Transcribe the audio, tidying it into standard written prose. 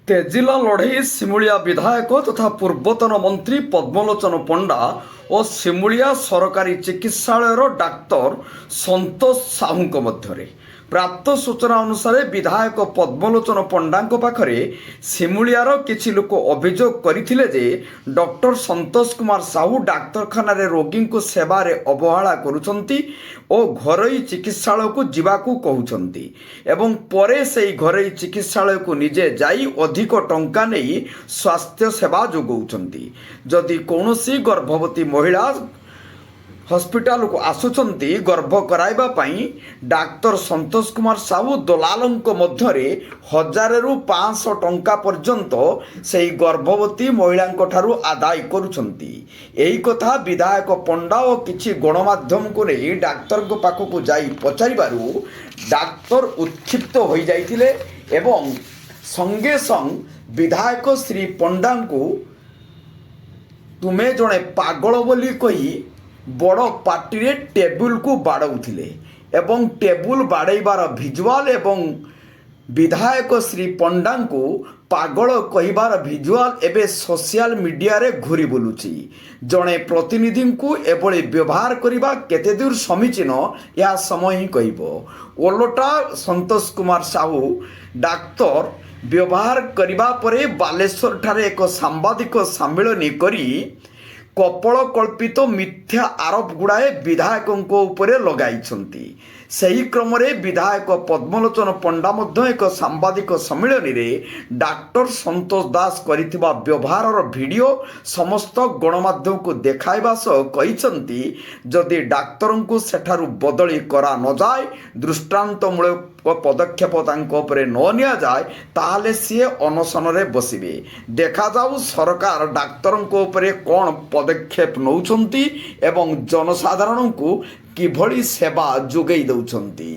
तेजिला लड़ई सिमुलिया विधायक तथा पूर्वतन मंत्री पद्मलोचन पंडा और सिमुलिया सरकारी चिकित्सालयर डाक्तर संतोष साहू मध्य प्राप्त सूचना अनुसार विधायक पद्मलोचन पंडा पाखरे सिमुलियार किछि लोक अभियोग करथिले जे डॉक्टर संतोष कुमार साहू डाक्तरखाना रोगी को सेवारे अवहेला करुछंती और घरोई चिकित्सालय को जीवाकू कहउछंती एवं परे सेई घरोई चिकित्सालय को निजे जाई अधिक टंका नहीं स्वास्थ्य सेवा जोगौछंती। जदि कौनसी गर्भवती महिला हॉस्पिटल को आसुचंती गर्भ कराइबा पई डाक्तर संतोष कुमार साहू दलालंक मध्यरे 1000 रु 500 टंका पर्यंत सेई गर्भवती महिलांक ठारू आदाय करुचंती। एही कथा विधायक पंडा और किछि गणमाध्यम को नहीं डाक्तर को पाखकु जाई पचारिबारु डाक्तर उत्क्षिप्त होई जाइथिले एवं संगे संग विधायक श्री पंडा को तुमे जणे पागल बोली कही बड़ पार्टी रे टेबुल को बाड़ौथिले एवं टेबुल बाड़ैबार भिजुआल एवं विधायक श्री पंडा को पागल कहिबार भिजुआल एबे सोशल मीडिया रे घुरी बुलुची। जणे प्रतिनिधि को एभली व्यवहार करिबा केते दूर समीचीन या समय ही कहबो। ओलोटा संतोष कुमार साहू डाक्तर व्यवहार करिबा परे बालेश्वर ठारे एक सांबादिक सम्मेलन करी कपल कल्पित मिथ्या आरोप गुड़ाए विधायकों उपरे लगाई। सही क्रम विधायक पद्मलोचन पंडा मध्य एक सांबादिक सम्मेलन में डाक्टर संतोष दास करिथिबा व्यवहार वीडियो समस्त गणमाध्यम को देखाइबा सह कहिसंती जदि डाक्तर को सेठारु बदली करा न जाए दृष्टांतमूलक पदक्षेप तांको उपरे न निया जाए ताहले सी अनशन रे बसिबे। देखा जाऊ सरकार डाक्तर उपरे कौन पदक्षेप नौछंती एवं जनसाधारण को किभली सेवा जोगई दउछंती।